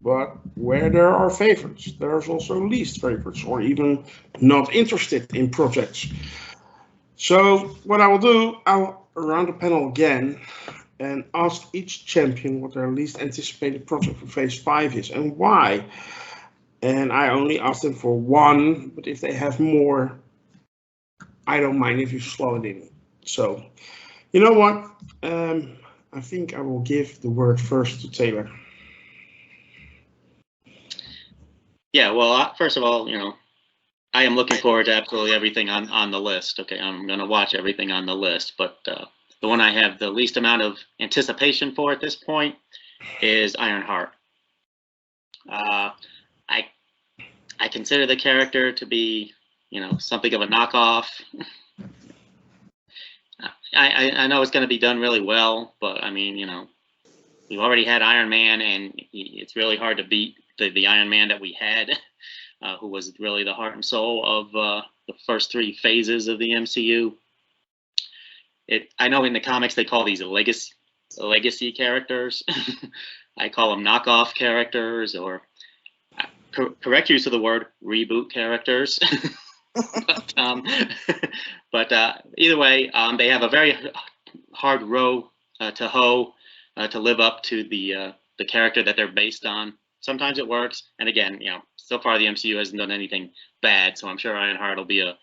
but where there are favorites, there's also least favorites or even not interested in projects. So what I will do, I'll round the panel again and ask each champion what their least anticipated project for Phase 5 is and why. And I only ask them for one, but if they have more, I don't mind if you slot it in. So, you know what? I think I will give the word first to Taylor. Yeah, well, first of all, I am looking forward to absolutely everything on the list. Okay, I'm going to watch everything on the list, but the one I have the least amount of anticipation for at this point is Ironheart. I consider the character to be, something of a knockoff. I know it's going to be done really well, but I mean, we've already had Iron Man, and it's really hard to beat the Iron Man that we had, who was really the heart and soul of the first three phases of the MCU. I know in the comics they call these legacy characters. I call them knockoff characters, or correct use of the word, reboot characters. but either way, they have a very hard row to hoe to live up to the character that they're based on. Sometimes it works, and again, so far the MCU hasn't done anything bad, so I'm sure Ironheart will be a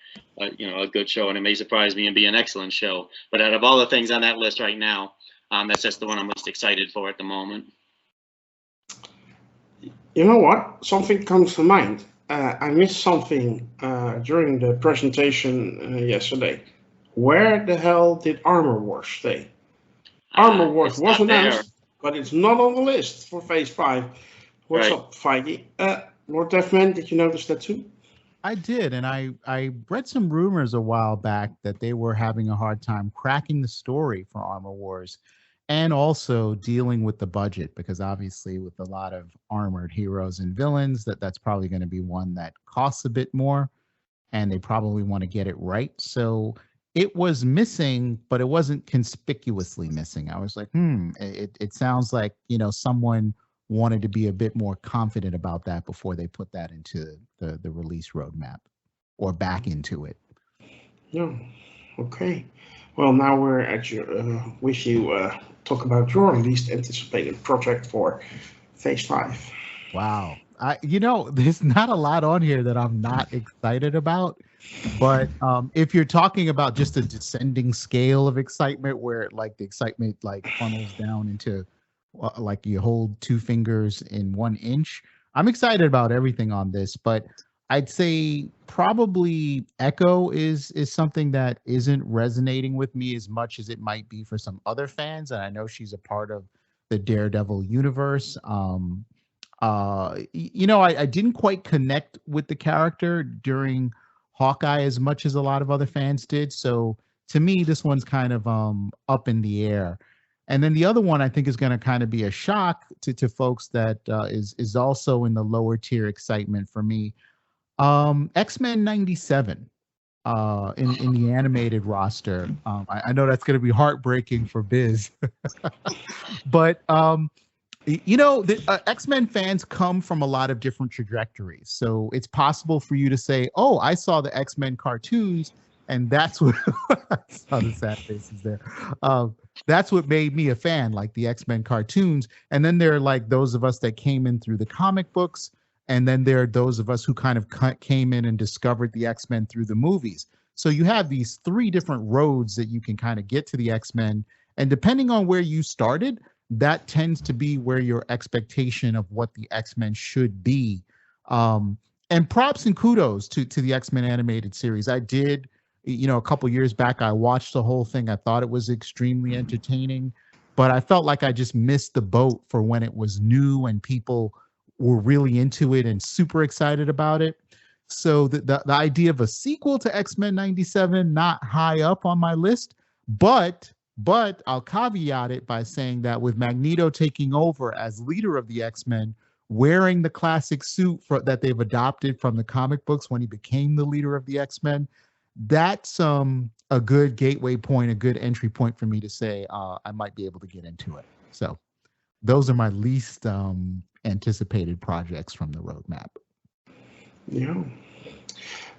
good show, and it may surprise me and be an excellent show. But out of all the things on that list right now, that's just the one I'm most excited for at the moment. You know what? Something comes to mind. I missed something during the presentation yesterday. Where the hell did Armor Wars stay? Armor Wars was announced, but it's not on the list for Phase 5. What's up, Feige? Lord Deathman, did you notice that too? I did, and I read some rumors a while back that they were having a hard time cracking the story for Armor Wars, and also dealing with the budget, because obviously with a lot of armored heroes and villains, that's probably going to be one that costs a bit more, and they probably want to get it right. So it was missing, but it wasn't conspicuously missing. I was like, it sounds like, someone wanted to be a bit more confident about that before they put that into the release roadmap or back into it. Yeah. Okay. Well, now we're at your with you. Talk about your least anticipated project for Phase 5. Wow. There's not a lot on here that I'm not excited about, but if you're talking about just a descending scale of excitement where like the excitement like funnels down into like you hold two fingers in 1 inch, I'm excited about everything on this, but I'd say probably Echo is something that isn't resonating with me as much as it might be for some other fans, and I know she's a part of the Daredevil universe. I didn't quite connect with the character during Hawkeye as much as a lot of other fans did, so to me this one's kind of up in the air. And then the other one I think is going to kind of be a shock to folks that is also in the lower tier excitement for me. X-Men 97 in the animated roster. I know that's going to be heartbreaking for Biz, but the X-Men fans come from a lot of different trajectories. So it's possible for you to say, "Oh, I saw the X-Men cartoons, and that's what." I saw the sad faces there. That's what made me a fan, like the X-Men cartoons. And then there are like those of us that came in through the comic books. And then there are those of us who kind of came in and discovered the X-Men through the movies. So you have these three different roads that you can kind of get to the X-Men. And depending on where you started, that tends to be where your expectation of what the X-Men should be. And props and kudos to the X-Men animated series. I did, a couple years back, I watched the whole thing. I thought it was extremely entertaining, but I felt like I just missed the boat for when it was new and people were really into it and super excited about it. So the idea of a sequel to X-Men 97, not high up on my list, but I'll caveat it by saying that with Magneto taking over as leader of the X-Men, wearing the classic suit that they've adopted from the comic books when he became the leader of the X-Men, that's a good gateway point, a good entry point for me to say I might be able to get into it. So those are my least anticipated projects from the roadmap. Yeah.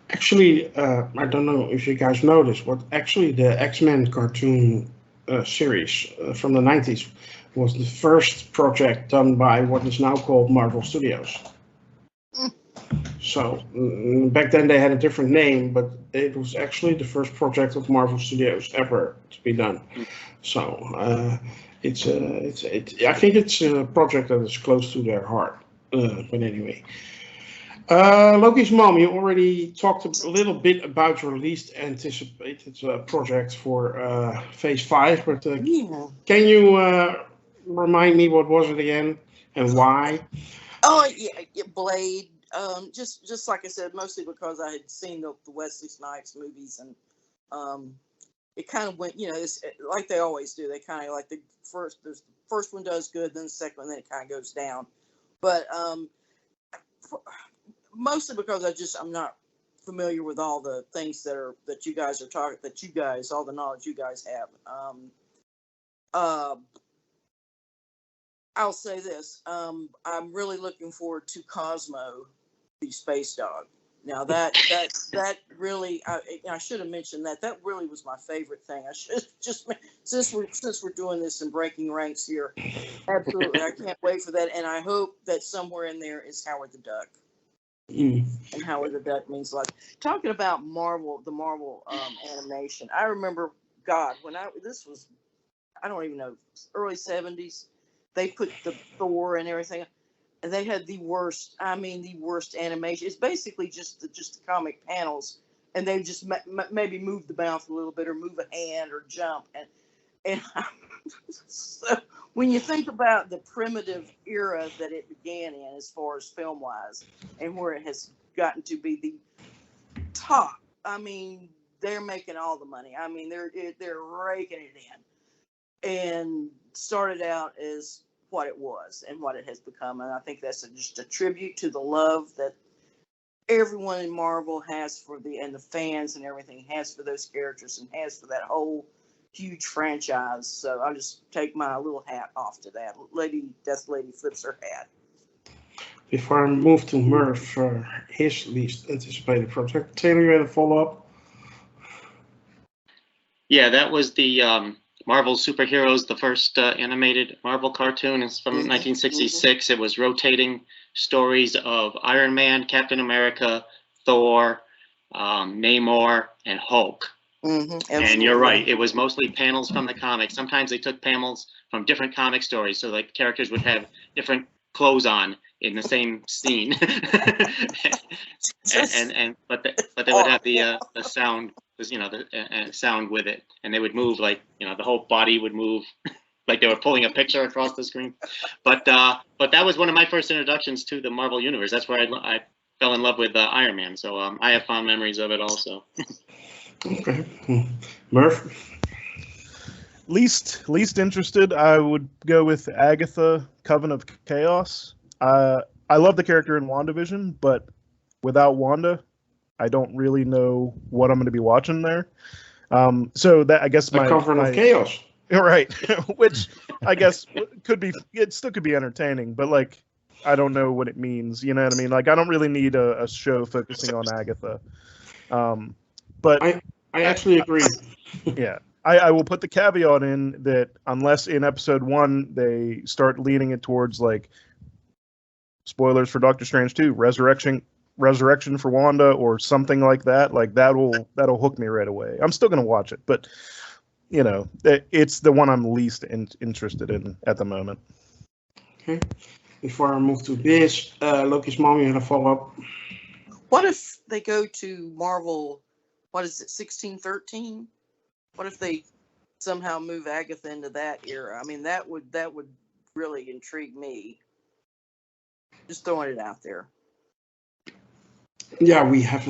Actually, I don't know if you guys know this, but actually the X-Men cartoon series from the 90s was the first project done by what is now called Marvel Studios. So back then they had a different name, but it was actually the first project of Marvel Studios ever to be done. So I think it's a project that is close to their heart. But anyway. Lokismom, you already talked a little bit about your least anticipated project for Phase 5, but can you remind me what was it again and why? Oh, yeah, Blade. Just like I said, mostly because I had seen the Wesley Snipes movies, and it kind of went, it's like they always do. They kind of like the first one does good, then the second one, then it kind of goes down. But mostly because I'm not familiar with all the things that you guys are talking, all the knowledge you guys have. I'll say this. I'm really looking forward to Cosmo, the space dog. Now that really, I should have mentioned that really was my favorite thing. I should just, since we're doing this and breaking ranks here, absolutely, I can't wait for that, and I hope that somewhere in there is Howard the Duck. And Howard the Duck means like talking about the Marvel animation. I remember, God, this was, I don't even know, early 70s. They put the Thor and everything, and they had the worst animation. It's basically just the comic panels, and they just maybe move the mouth a little bit or move a hand or jump, and so when you think about the primitive era that it began in, as far as film wise, and where it has gotten to be the top, they're making all the money. They're raking it in, and started out as what it was and what it has become. And I think that's just a tribute to the love that everyone in Marvel has and the fans and everything has for those characters and has for that whole huge franchise. So I'll just take my little hat off to that. Death Lady flips her hat. Before I move to Merv for his least anticipated project, Taylor, you had a follow-up? Yeah, that was the Marvel Superheroes, the first animated Marvel cartoon. It's from 1966. It was rotating stories of Iron Man, Captain America, Thor, Namor, and Hulk. And you're right, it was mostly panels from the comics. Sometimes they took panels from different comic stories, so like characters would have different clothes on in the same scene. but they would have the sound, the sound with it, and they would move like the whole body would move like they were pulling a picture across the screen. But that was one of my first introductions to the Marvel universe. That's where I fell in love with Iron Man. So I have fond memories of it also. Okay, Merv. Least interested, I would go with Agatha, Coven of Chaos. I love the character in WandaVision, but without Wanda, I don't really know what I'm going to be watching there. So that, I guess, my Coven of Chaos, right? Which I guess it still could be entertaining, but like I don't know what it means. You know what I mean? Like I don't really need a show focusing on Agatha. But I actually agree. Yeah. I will put the caveat in that unless in episode 1 they start leaning it towards like spoilers for Doctor Strange 2, resurrection for Wanda or something like that, like that'll hook me right away. I'm still gonna watch it, but it's the one I'm least interested in at the moment. Okay. Before I move to Biz, Lokismom, you had a follow-up. What if they go to Marvel? What is it, 1613? What if they somehow move Agatha into that era? That would really intrigue me. Just throwing it out there. Yeah, we have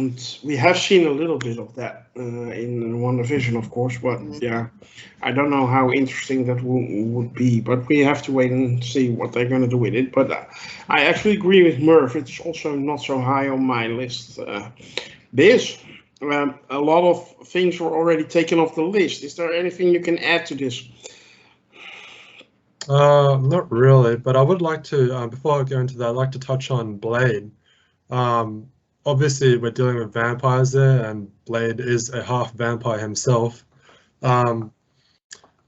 seen a little bit of that in WandaVision, of course, but yeah, I don't know how interesting that would be, but we have to wait and see what they're going to do with it. But I actually agree with Merv. It's also not so high on my list. Biz, a lot of things were already taken off the list. Is there anything you can add to this? Not really, but I would like to, before I go into that, I'd like to touch on Blade. Obviously, we're dealing with vampires there, and Blade is a half vampire himself.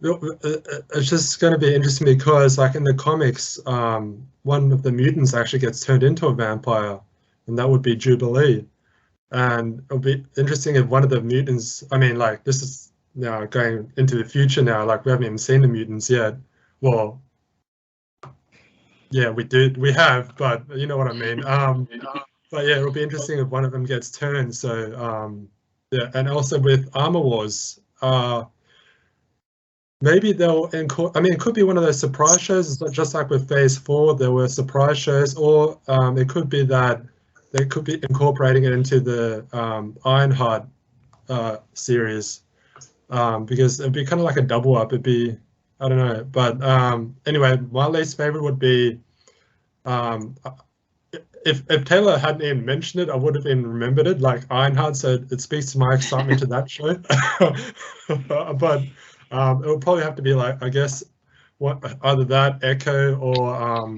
It's just going to be interesting because, like in the comics, one of the mutants actually gets turned into a vampire, and that would be Jubilee. And it'll be interesting if one of the mutants, I mean, like, this is now going into the future now, like, we haven't even seen the mutants yet. Well, yeah, we have, but you know what I mean. But yeah, it'll be interesting if one of them gets turned. So, yeah, and also with Armor Wars, maybe they'll I mean, it could be one of those surprise shows, just like with Phase 4, there were surprise shows, or it could be that they could be incorporating it into the Ironheart series, because it'd be kind of like a double up. It'd be, I don't know, but anyway, my least favorite would be, if Taylor hadn't even mentioned it, I would have even remembered it, like Ironheart, so it speaks to my excitement to that show. But it would probably have to be, like, I guess, either that, Echo, or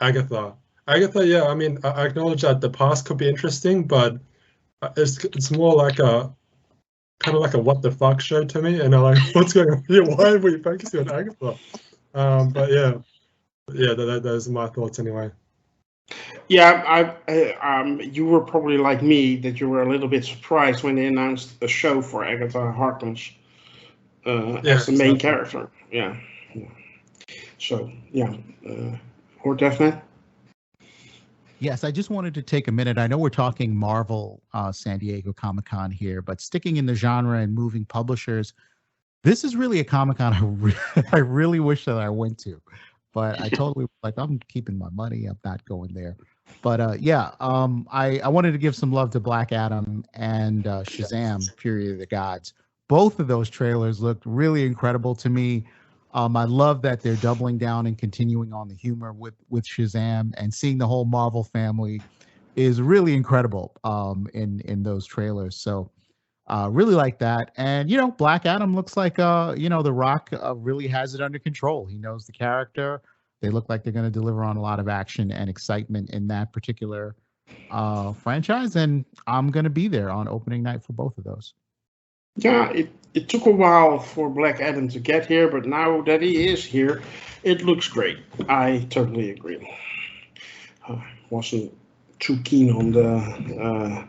Agatha. Agatha, yeah, I mean, I acknowledge that the past could be interesting, but it's more like a kind of like a what the fuck show to me, and I'm like, what's going on here? Why are we focusing on Agatha? But yeah, those are my thoughts anyway. Yeah, you were probably like me, that you were a little bit surprised when they announced a show for Agatha Harkness as the main character. Yeah. So yeah, or Deathman. Yes, I just wanted to take a minute. I know we're talking Marvel San Diego Comic-Con here, but sticking in the genre and moving publishers, this is really a Comic-Con I really wish that I went to, but I totally, like, I'm keeping my money. I'm not going there. But yeah, I wanted to give some love to Black Adam and Shazam, Fury of the Gods. Both of those trailers looked really incredible to me. I love that they're doubling down and continuing on the humor with Shazam, and seeing the whole Marvel family is really incredible in those trailers. So really like that. And, you know, Black Adam looks like, you know, The Rock really has it under control. He knows the character. They look like they're going to deliver on a lot of action and excitement in that particular franchise. And I'm going to be there on opening night for both of those. Yeah, it took a while for Black Adam to get here, but now that he is here, it looks great. I totally agree. Wasn't too keen on the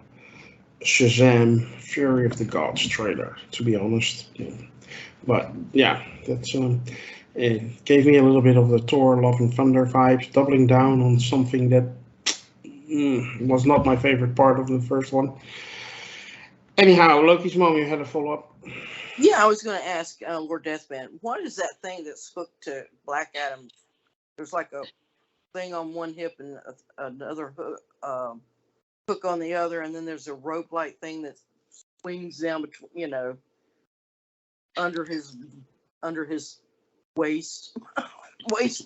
Shazam Fury of the Gods trailer, to be honest. But yeah, that's it gave me a little bit of the Thor Love and Thunder vibes, doubling down on something that was not my favorite part of the first one. Anyhow, Lokismom, you had a follow-up? Yeah, I was going to ask Lord Deathman, what is that thing that's hooked to Black Adam? There's like a thing on one hip and another hook on the other, and then there's a rope-like thing that swings down between, you know, under his waist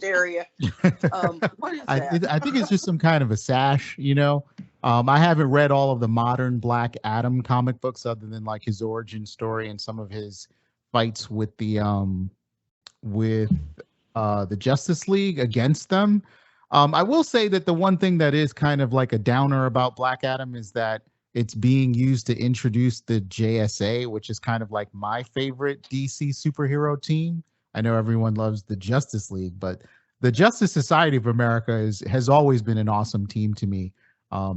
area. What is that? I think it's just some kind of a sash, you know. I haven't read all of the modern Black Adam comic books, other than like his origin story and some of his fights with the Justice League against them. I will say that the one thing that is kind of like a downer about Black Adam is that it's being used to introduce the JSA, which is kind of like my favorite DC superhero team. I know everyone loves the Justice League, but the Justice Society of America has always been an awesome team to me,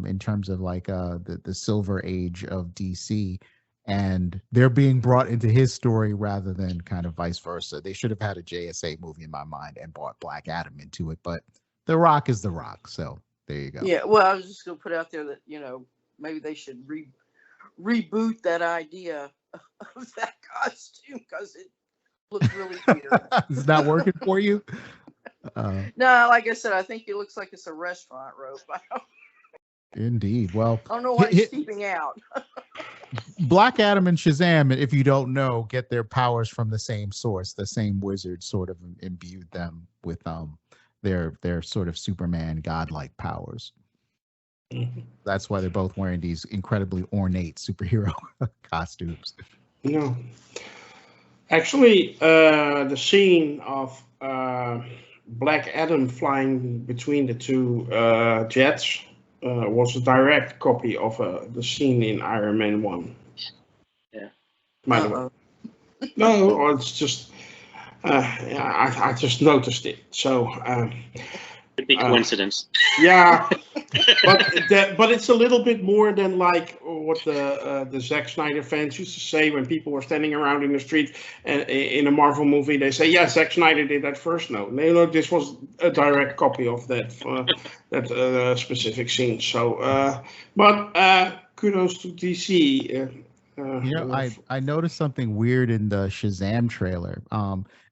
in terms of like the Silver Age of DC, and they're being brought into his story rather than kind of vice versa. They should have had a JSA movie in my mind and brought Black Adam into it, but The Rock is The Rock, so there you go. Yeah, well, I was just going to put out there that, you know, maybe they should reboot that idea of that costume, because it looks really weird. Is that working for you? No, like I said, I think it looks like it's a restaurant rope. Indeed. Well, I don't know why it's steeping out. Black Adam and Shazam, if you don't know, get their powers from the same source. The same wizard sort of imbued them with their sort of Superman godlike powers. Mm-hmm. That's why they're both wearing these incredibly ornate superhero costumes. No. Actually, the scene of Black Adam flying between the two jets was a direct copy of the scene in Iron Man 1. Yeah. By the way. No, it's just I just noticed it. So Could be coincidence. yeah, but it's a little bit more than like what the Zack Snyder fans used to say when people were standing around in the street and in a Marvel movie. They say, "Yeah, Zack Snyder did that first." No, this was a direct copy of that specific scene. So, but kudos to DC. I noticed something weird in the Shazam trailer.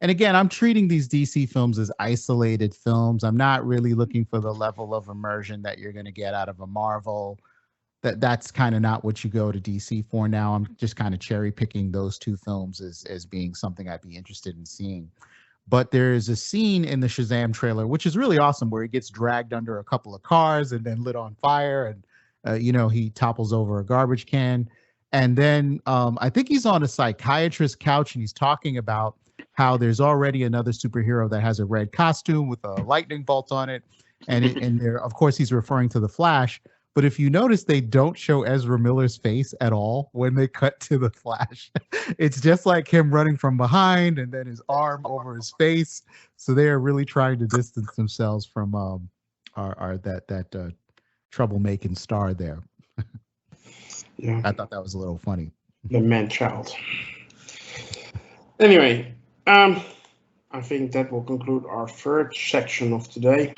And again, I'm treating these DC films as isolated films. I'm not really looking for the level of immersion that you're going to get out of a Marvel. That's kind of not what you go to DC for now. I'm just kind of cherry picking those two films as being something I'd be interested in seeing. But there's a scene in the Shazam trailer, which is really awesome, where he gets dragged under a couple of cars and then lit on fire. And, he topples over a garbage can. And then I think he's on a psychiatrist's couch and he's talking about how there's already another superhero that has a red costume with a lightning bolt on it. And there, of course, he's referring to the Flash. But if you notice, they don't show Ezra Miller's face at all when they cut to the Flash. It's just like him running from behind and then his arm over his face. So they are really trying to distance themselves from that troublemaking star there. Yeah. I thought that was a little funny. The man-child. Anyway, I think that will conclude our third section of today.